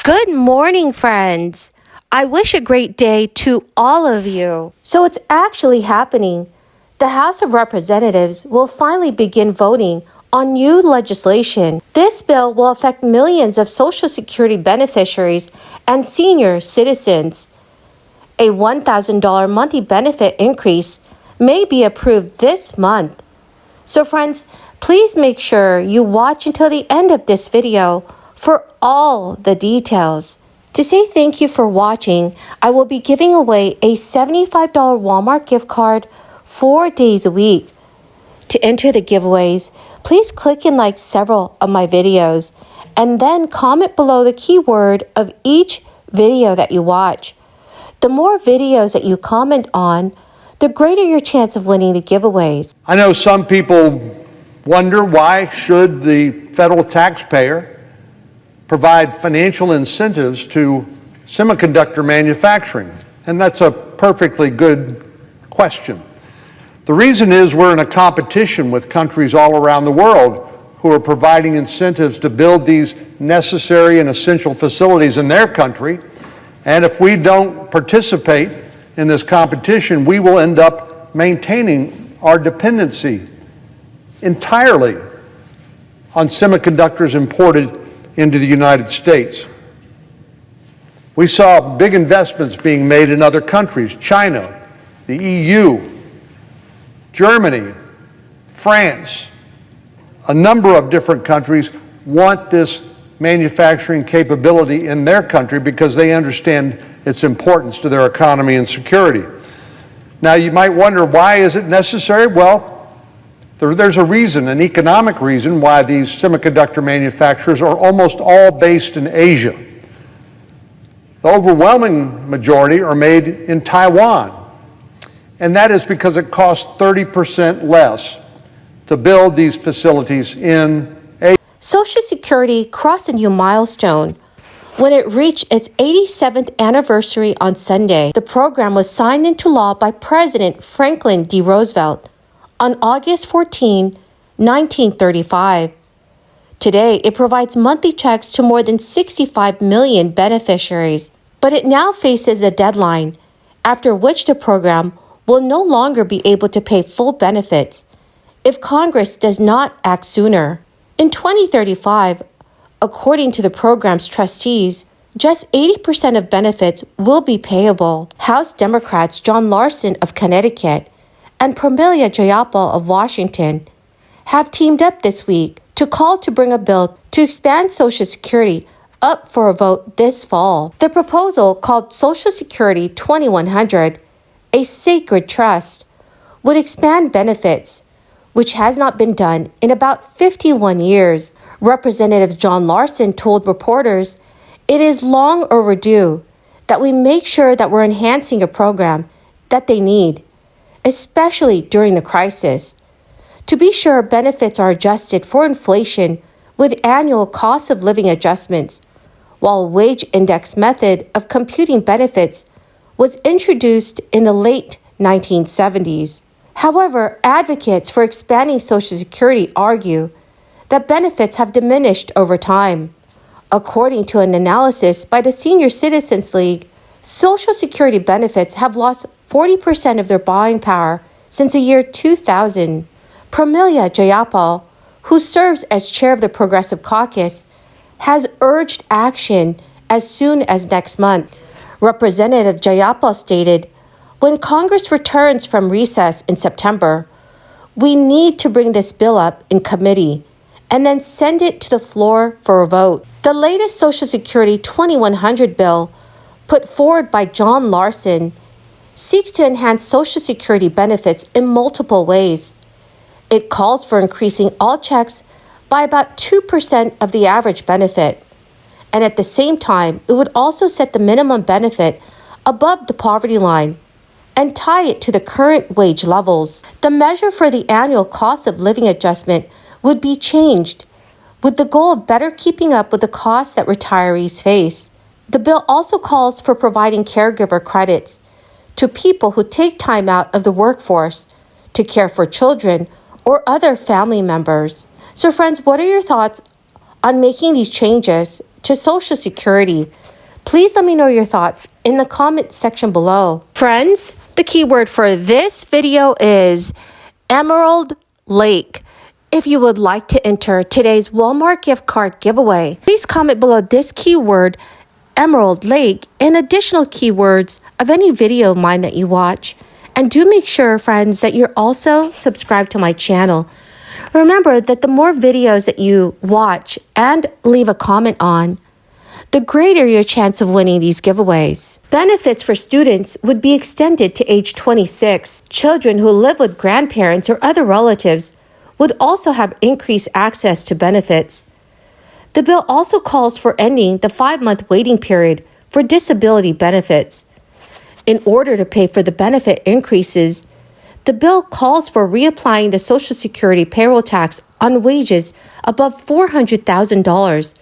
Good morning, friends. I wish a great day to all of you. So it's actually happening. The House of Representatives will finally begin voting on new legislation. This bill will affect millions of Social Security beneficiaries and senior citizens. A $1,000 monthly benefit increase may be approved this month. So friends, please make sure you watch until the end of this video for all the details. To say thank you for watching, I will be giving away a $75 Walmart gift card 4 days a week. To enter the giveaways, please click and like several of my videos and then comment below the keyword of each video that you watch. The more videos that you comment on, the greater your chance of winning the giveaways. I know some people wonder, why should the federal taxpayer provide financial incentives to semiconductor manufacturing? And that's a perfectly good question. The reason is we're in a competition with countries all around the world who are providing incentives to build these necessary and essential facilities in their country. And if we don't participate in this competition, we will end up maintaining our dependency entirely on semiconductors imported into the United States. We saw big investments being made in other countries: China, the EU, Germany, France. A number of different countries want this manufacturing capability in their country because they understand its importance to their economy and security. Now, you might wonder, why is it necessary? Well, there's a reason, an economic reason, why these semiconductor manufacturers are almost all based in Asia. The overwhelming majority are made in Taiwan, and that is because it costs 30% less to build these facilities in Asia. Social Security crossed a new milestone when it reached its 87th anniversary on Sunday. The program was signed into law by President Franklin D. Roosevelt on August 14, 1935. Today, it provides monthly checks to more than 65 million beneficiaries, but it now faces a deadline, after which the program will no longer be able to pay full benefits if Congress does not act sooner. In 2035, according to the program's trustees, just 80% of benefits will be payable. House Democrats John Larson of Connecticut and Pramila Jayapal of Washington have teamed up this week to call to bring a bill to expand Social Security up for a vote this fall. The proposal, called Social Security 2100, a sacred trust, would expand benefits, which has not been done in about 51 years. Representative John Larson told reporters it is long overdue that we make sure that we're enhancing a program that they need, especially during the crisis. To be sure, benefits are adjusted for inflation with annual cost of living adjustments, while a wage index method of computing benefits was introduced in the late 1970s. However, advocates for expanding Social Security argue that benefits have diminished over time. According to an analysis by the Senior Citizens League, Social Security benefits have lost 40% of their buying power since the year 2000. Pramila Jayapal, who serves as chair of the Progressive Caucus, has urged action as soon as next month. Representative Jayapal stated, "When Congress returns from recess in September, we need to bring this bill up in committee and then send it to the floor for a vote." The latest Social Security 2100 bill, put forward by John Larson, seeks to enhance Social Security benefits in multiple ways. It calls for increasing all checks by about 2% of the average benefit, and at the same time, it would also set the minimum benefit above the poverty line and tie it to the current wage levels. The measure for the annual cost of living adjustment would be changed, with the goal of better keeping up with the costs that retirees face. The bill also calls for providing caregiver credits to people who take time out of the workforce to care for children or other family members. So friends, what are your thoughts on making these changes to Social Security? Please let me know your thoughts in the comment section below. Friends, the keyword for this video is Emerald Lake. If you would like to enter today's Walmart gift card giveaway, please comment below this keyword, Emerald Lake, and additional keywords of any video of mine that you watch. And do make sure, friends, that you're also subscribed to my channel. Remember that the more videos that you watch and leave a comment on, the greater your chance of winning these giveaways. Benefits for students would be extended to age 26. Children who live with grandparents or other relatives would also have increased access to benefits. The bill also calls for ending the 5-month waiting period for disability benefits. In order to pay for the benefit increases, the bill calls for reapplying the Social Security payroll tax on wages above $400,000,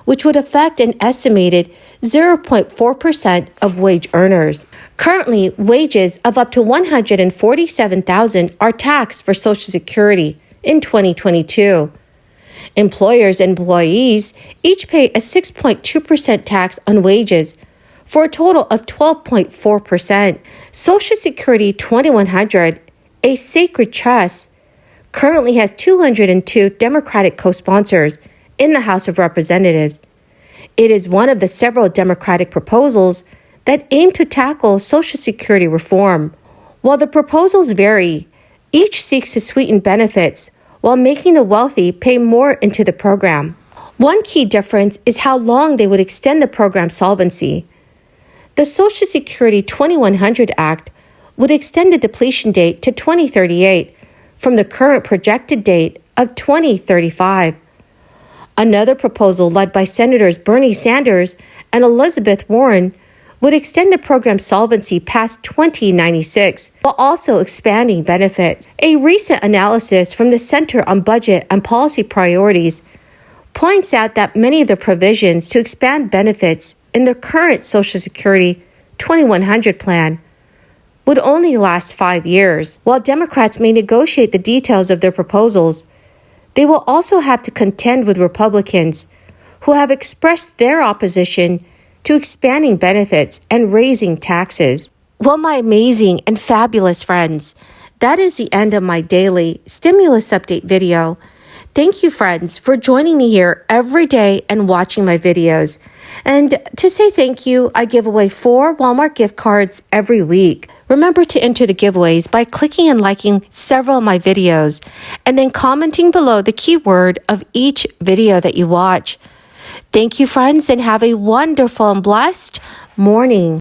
which would affect an estimated 0.4% of wage earners. Currently, wages of up to $147,000 are taxed for Social Security in 2022. Employers and employees each pay a 6.2% tax on wages for a total of 12.4%. Social Security 2100, a sacred trust, currently has 202 Democratic co-sponsors in the House of Representatives. It is one of the several Democratic proposals that aim to tackle Social Security reform. While the proposals vary, each seeks to sweeten benefits while making the wealthy pay more into the program. One key difference is how long they would extend the program solvency. The Social Security 2100 Act would extend the depletion date to 2038 from the current projected date of 2035. Another proposal led by Senators Bernie Sanders and Elizabeth Warren would extend the program solvency past 2096 while also expanding benefits. A recent analysis from the Center on Budget and Policy Priorities points out that many of the provisions to expand benefits in the current Social Security 2100 plan would only last 5 years. While Democrats may negotiate the details of their proposals, they will also have to contend with Republicans who have expressed their opposition to expanding benefits and raising taxes. Well, my amazing and fabulous friends, that is the end of my daily stimulus update video. Thank you, friends, for joining me here every day and watching my videos. And to say thank you, I give away 4 Walmart gift cards every week. Remember to enter the giveaways by clicking and liking several of my videos and then commenting below the keyword of each video that you watch. Thank you, friends, and have a wonderful and blessed morning.